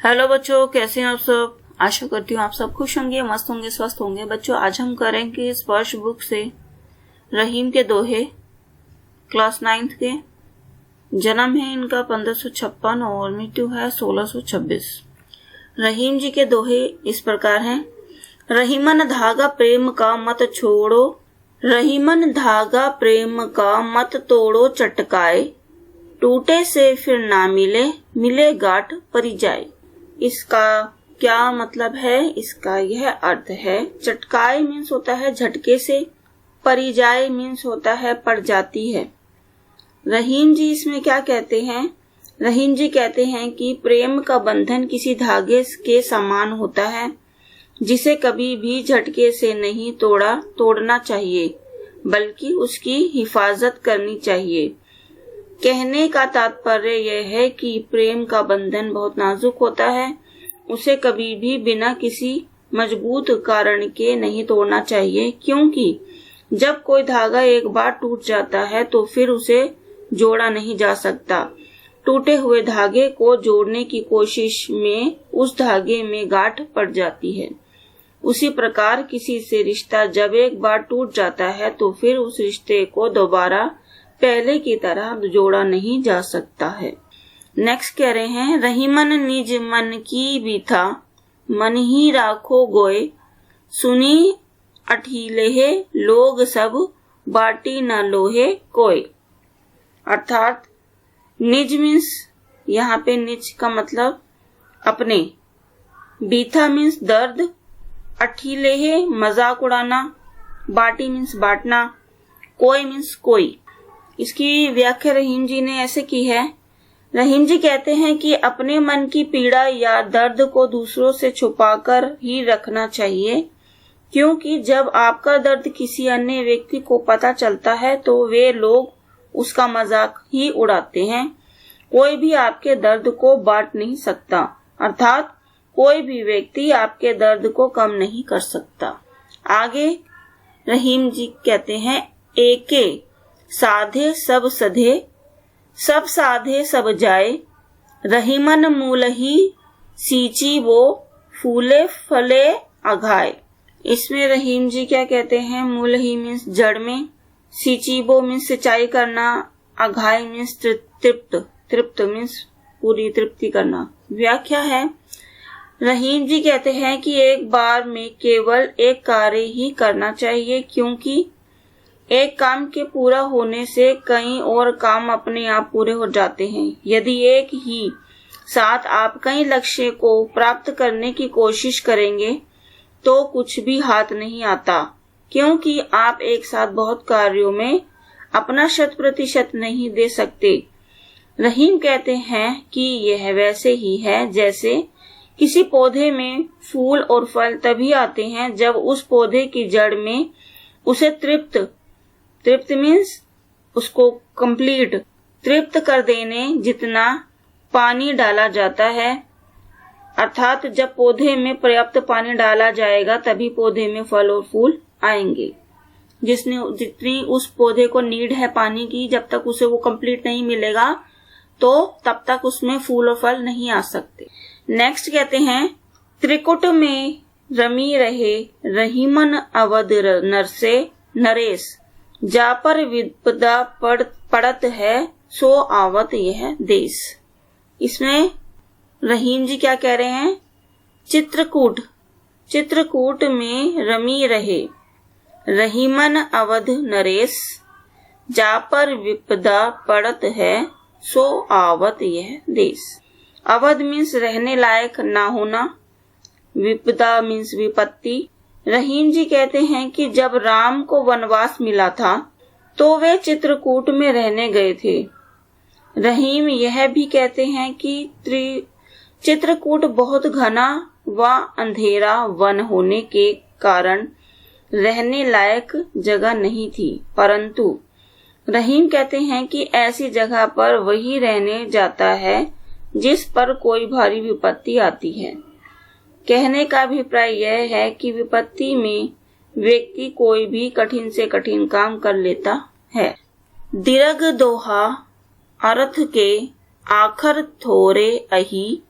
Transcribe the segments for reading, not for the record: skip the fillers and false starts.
Hello बच्चों, कैसे हैं आप सब। आशा करती हूँ आप सब खुश होंगे, मस्त होंगे, स्वस्थ होंगे। बच्चों, आज हम करेंगे स्पर्श बुक से रहीम के दोहे, क्लास 9th के। जन्म है इनका 1556 और मृत्यु है 1626। रहीम जी के दोहे इस प्रकार हैं। रहीमन धागा प्रेम का मत छोड़ो, रहीमन धागा प्रेम का मत तोड़ो चटकाए, टूटे से फिर ना मिले, मिले गांठ परी जाए। इसका क्या मतलब है? इसका यह अर्थ है, चटकाए मीन्स होता है झटके से, परिजाए मीन्स होता है पड़ जाती है। रहीम जी इसमें क्या कहते हैं? रहीम जी कहते हैं कि प्रेम का बंधन किसी धागे के समान होता है, जिसे कभी भी झटके से नहीं तोड़ना चाहिए, बल्कि उसकी हिफाजत करनी चाहिए। कहने का तात्पर्य यह है कि प्रेम का बंधन बहुत नाजुक होता है, उसे कभी भी बिना किसी मजबूत कारण के नहीं तोड़ना चाहिए, क्योंकि जब कोई धागा एक बार टूट जाता है तो फिर उसे जोड़ा नहीं जा सकता। टूटे हुए धागे को जोड़ने की कोशिश में उस धागे में गांठ पड़ जाती है। उसी प्रकार किसी से रिश्ता जब एक बार टूट जाता है तो फिर उस रिश्ते को दोबारा पहले की तरह जोड़ा नहीं जा सकता है। नेक्स्ट कह रहे हैं, रहीमन निज मन की बीथा, मन ही राखो गोए, सुनी अठीलेहे लोग सब, बाटी न लोहे कोय। अर्थात निज मीन्स यहाँ पे निज का मतलब अपने, बीथा मीन्स दर्द, अठीलेहे मजाक उड़ाना, बाटी मीन्स बांटना, कोई मीन्स कोई। इसकी व्याख्या रहीम जी ने ऐसे की है। रहीम जी कहते हैं कि अपने मन की पीड़ा या दर्द को दूसरों से छुपाकर ही रखना चाहिए, क्योंकि जब आपका दर्द किसी अन्य व्यक्ति को पता चलता है तो वे लोग उसका मजाक ही उड़ाते हैं। कोई भी आपके दर्द को बांट नहीं सकता, अर्थात कोई भी व्यक्ति आपके दर्द को कम नहीं कर सकता। आगे रहीम जी कहते हैं, एके साधे सब सधे, सब साधे सब जाए, रहीमन मूल ही सींची वो, फूले फले अघाए। इसमें रहीम जी क्या कहते हैं? मूल ही मीन्स जड़ में, सींची वो मीन्स सिंचाई करना, अघाए मीन्स तृप्त मीन्स पूरी तृप्ति करना। व्याख्या है, रहीम जी कहते हैं कि एक बार में केवल एक कार्य ही करना चाहिए, क्योंकि एक काम के पूरा होने से कई और काम अपने आप पूरे हो जाते हैं। यदि एक ही साथ आप कई लक्ष्य को प्राप्त करने की कोशिश करेंगे तो कुछ भी हाथ नहीं आता, क्योंकि आप एक साथ बहुत कार्यों में अपना 100% नहीं दे सकते। रहीम कहते हैं कि यह वैसे ही है जैसे किसी पौधे में फूल और फल तभी आते हैं जब उस पौधे की जड़ में उसे तृप्त मीन्स उसको कंप्लीट तृप्त कर देने जितना पानी डाला जाता है। अर्थात जब पौधे में पर्याप्त पानी डाला जाएगा तभी पौधे में फल और फूल आएंगे। जितनी उस पौधे को नीड है पानी की, जब तक उसे वो कंप्लीट नहीं मिलेगा तो तब तक उसमें फूल और फल नहीं आ सकते। नेक्स्ट कहते हैं, त्रिकुट में रमी रहे, रहीमन अवध नरसे नरेश, जा पर विपदा पड़त है, सो आवत यह देश। इसमें रहीम जी क्या कह रहे हैं? चित्रकूट में रमी रहे, रहीमन अवध नरेश, जा पर विपदा पड़त है, सो आवत यह देश। अवध मीन्स रहने लायक ना होना, विपदा मीन्स विपत्ति। रहीम जी कहते हैं कि जब राम को वनवास मिला था तो वे चित्रकूट में रहने गए थे। रहीम यह भी कहते हैं कि चित्रकूट बहुत घना व अंधेरा वन होने के कारण रहने लायक जगह नहीं थी, परंतु रहीम कहते हैं कि ऐसी जगह पर वही रहने जाता है जिस पर कोई भारी विपत्ति आती है। कहने का अभिप्राय यह है कि विपत्ति में व्यक्ति कोई भी कठिन से कठिन काम कर लेता है। दीर्घ दोहा अर्थ के आखर थोरे अही,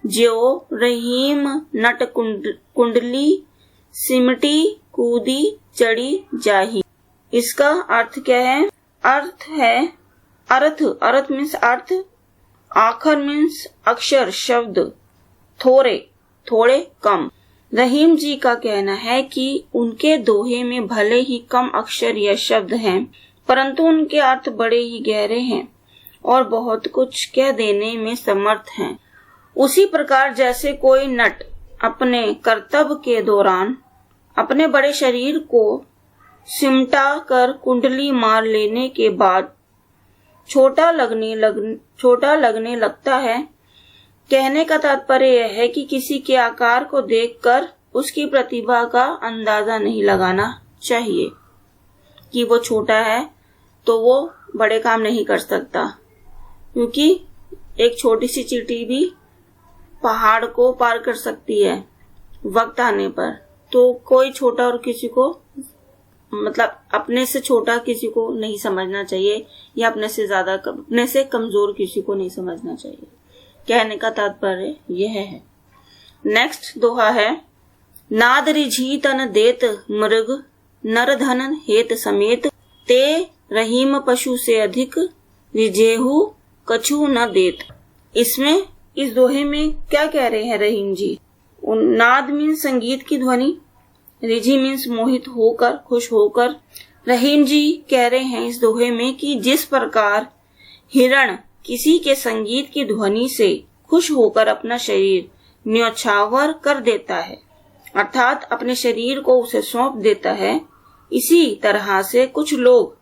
ज्यो रहीम नट कुंडली सिमटी कूदी चढ़ी जाही। इसका अर्थ क्या है? अर्थ है अर्थ मीन्स अर्थ, आखर मीन्स अक्षर शब्द, थोड़े कम। रहीम जी का कहना है कि उनके दोहे में भले ही कम अक्षर या शब्द हैं, परंतु उनके अर्थ बड़े ही गहरे हैं और बहुत कुछ कह देने में समर्थ हैं। उसी प्रकार जैसे कोई नट अपने कर्तव्य के दौरान अपने बड़े शरीर को सिमटा कर कुंडली मार लेने के बाद छोटा लगने लगता है। कहने का तात्पर्य यह है कि किसी के आकार को देखकर उसकी प्रतिभा का अंदाजा नहीं लगाना चाहिए कि वो छोटा है तो वो बड़े काम नहीं कर सकता, क्योंकि एक छोटी सी चींटी भी पहाड़ को पार कर सकती है वक्त आने पर। तो कोई छोटा और किसी को मतलब अपने से छोटा किसी को नहीं समझना चाहिए या अपने से कमजोर किसी को नहीं समझना चाहिए। कहने का तात्पर्य यह है। नेक्स्ट दोहा है, नाद रिझी तन देत मृग नर धन हेत समेत ते रहीम पशु से अधिक रिझेहु कछु न देत। इसमें इस दोहे में क्या कह रहे हैं रहीम जी? नाद मीन्स संगीत की ध्वनि, रिझी मीन्स मोहित होकर, खुश होकर। रहीम जी कह रहे हैं इस दोहे में कि जिस प्रकार हिरण किसी के संगीत की ध्वनि से खुश होकर अपना शरीर न्यौछावर कर देता है, अर्थात अपने शरीर को उसे सौंप देता है, इसी तरह से कुछ लोग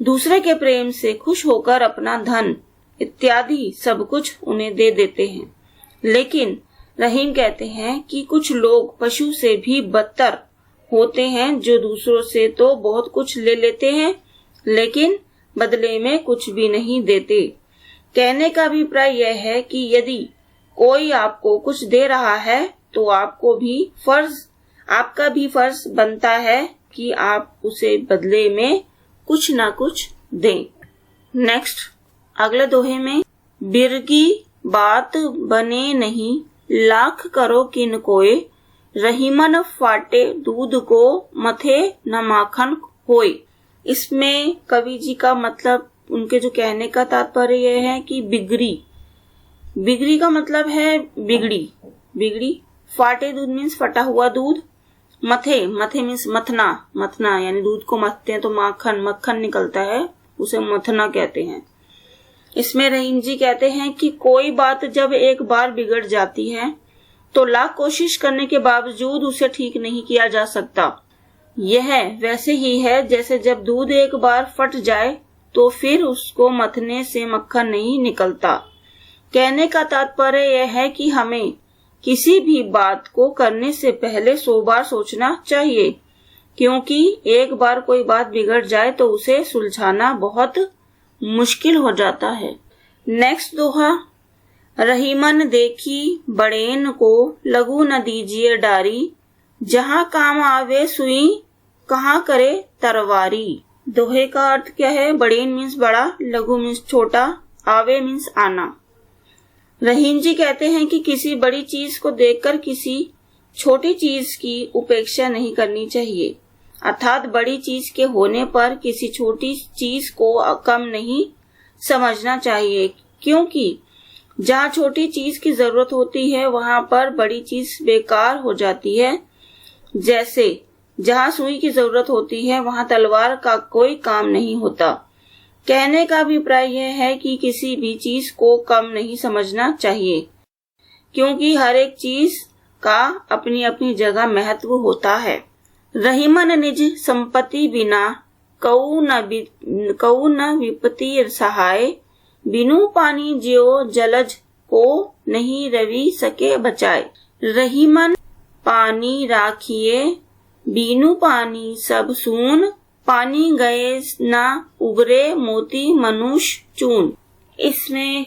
दूसरे के प्रेम से खुश होकर अपना धन इत्यादि सब कुछ उन्हें दे देते हैं। लेकिन रहीम कहते हैं कि कुछ लोग पशु से भी बदतर होते हैं, जो दूसरों से तो बहुत कुछ ले लेते हैं लेकिन बदले में कुछ भी नहीं देते। कहने का अभिप्राय यह है कि यदि कोई आपको कुछ दे रहा है तो आपका भी फर्ज बनता है कि आप उसे बदले में कुछ ना कुछ दें। नेक्स्ट अगले दोहे में, बिरगी बात बने नहीं लाख करो किन कोय रहीमन फाटे दूध को मथे न माखन होय। इसमें कवि जी का मतलब, उनके जो कहने का तात्पर्य यह है कि बिगड़ी का मतलब है बिगड़ी। फाटे दूध मीन्स फटा हुआ दूध। मथे मीन्स मथना यानी दूध को मथते हैं तो मक्खन निकलता है, उसे मथना कहते हैं। इसमें रहीम जी कहते हैं कि कोई बात जब एक बार बिगड़ जाती है तो लाख कोशिश करने के बावजूद उसे ठीक नहीं किया जा सकता। यह वैसे ही है जैसे जब दूध एक बार फट जाए तो फिर उसको मथने से मक्खन नहीं निकलता। कहने का तात्पर्य यह है कि हमें किसी भी बात को करने से पहले 100 बार सोचना चाहिए, क्योंकि एक बार कोई बात बिगड़ जाए तो उसे सुलझाना बहुत मुश्किल हो जाता है। नेक्स्ट दोहा, रहीमन देखी बड़ेन को लघु न दीजिए डारी जहाँ काम आवे सुई कहाँ करे तरवारी। दोहे का अर्थ क्या है? बड़ेन मीन्स बड़ा, लघु मीन्स छोटा, आवे मीन्स आना। रहीम जी कहते हैं कि किसी बड़ी चीज को देखकर किसी छोटी चीज की उपेक्षा नहीं करनी चाहिए, अर्थात बड़ी चीज के होने पर किसी छोटी चीज को कम नहीं समझना चाहिए, क्योंकि जहाँ छोटी चीज की जरूरत होती है वहां पर बड़ी चीज बेकार हो जाती है। जैसे जहाँ सुई की जरूरत होती है वहां तलवार का कोई काम नहीं होता। कहने का अभिप्राय यह है कि किसी भी चीज को कम नहीं समझना चाहिए, क्योंकि हर एक चीज का अपनी अपनी जगह महत्व होता है। रहीमन निज संपत्ति बिना कऊ न विपत्ति सहाय बिनु पानी ज्यो जलज को नहीं रवि सके बचाए। रहीमन पानी राखिए बीनु पानी सब सून पानी गए ना उबरे मोती मनुष्य चून। इसमें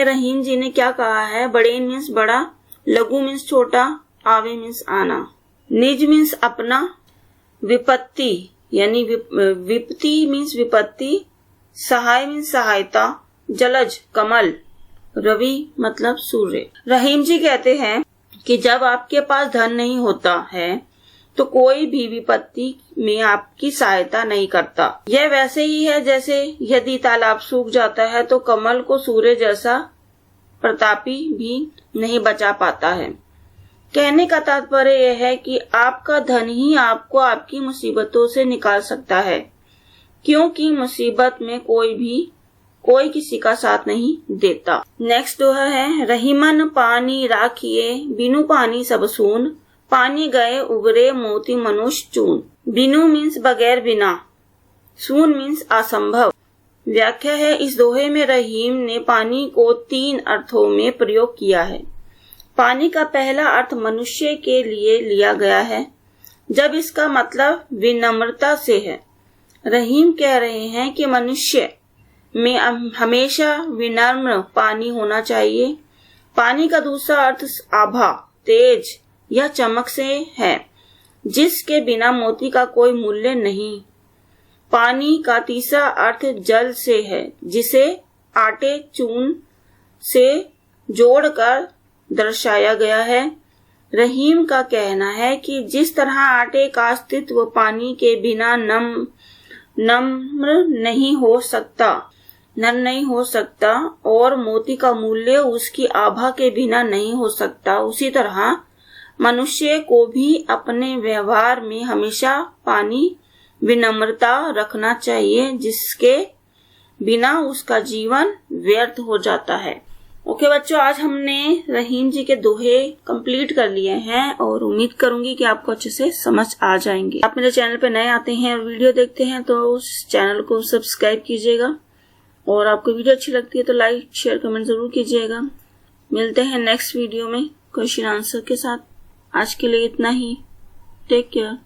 रहीम जी ने क्या कहा है? बड़े मीन्स बड़ा, लघु मीन्स छोटा, आवे मीन्स आना, निज मीन्स अपना, विपत्ति यानी विपत्ति मीन्स विपत्ति, सहाय मीन्स सहायता, जलज कमल, रवि मतलब सूर्य। रहीम जी कहते हैं कि जब आपके पास धन नहीं होता है तो कोई भी विपत्ति में आपकी सहायता नहीं करता। यह वैसे ही है जैसे यदि तालाब सूख जाता है तो कमल को सूर्य जैसा प्रतापी भी नहीं बचा पाता है। कहने का तात्पर्य यह है कि आपका धन ही आपको आपकी मुसीबतों से निकाल सकता है, क्योंकि मुसीबत में कोई किसी का साथ नहीं देता। नेक्स्ट दोहा है, रहीमन पानी राखिए बिनु पानी सब सून, पानी गए उगरे मोती मनुष्य चून। बिनु मीन्स बगैर बिना, सून मीन्स असंभव। व्याख्या है, इस दोहे में रहीम ने पानी को 3 अर्थों में प्रयोग किया है। पानी का पहला अर्थ मनुष्य के लिए लिया गया है, जब इसका मतलब विनम्रता से है। रहीम कह रहे हैं कि मनुष्य में हमेशा विनम्र पानी होना चाहिए। पानी का दूसरा अर्थ आभा, तेज या चमक से है, जिसके बिना मोती का कोई मूल्य नहीं। पानी का तीसरा अर्थ जल से है, जिसे आटे चून से जोड़कर दर्शाया गया है। रहीम का कहना है कि जिस तरह आटे का अस्तित्व पानी के बिना नम्र नहीं हो सकता और मोती का मूल्य उसकी आभा के बिना नहीं हो सकता, उसी तरह मनुष्य को भी अपने व्यवहार में हमेशा विनम्रता रखना चाहिए, जिसके बिना उसका जीवन व्यर्थ हो जाता है। ओके बच्चों, आज हमने रहीम जी के दोहे कंप्लीट कर लिए हैं और उम्मीद करूंगी कि आपको अच्छे से समझ आ जाएंगे। आप मेरे चैनल पे नए आते हैं और वीडियो देखते हैं तो उस चैनल को सब्सक्राइब कीजिएगा, और आपको वीडियो अच्छी लगती है तो लाइक शेयर कमेंट जरूर कीजिएगा। मिलते हैं नेक्स्ट वीडियो में क्वेश्चन आंसर के साथ। आज के लिए इतना ही। Take care.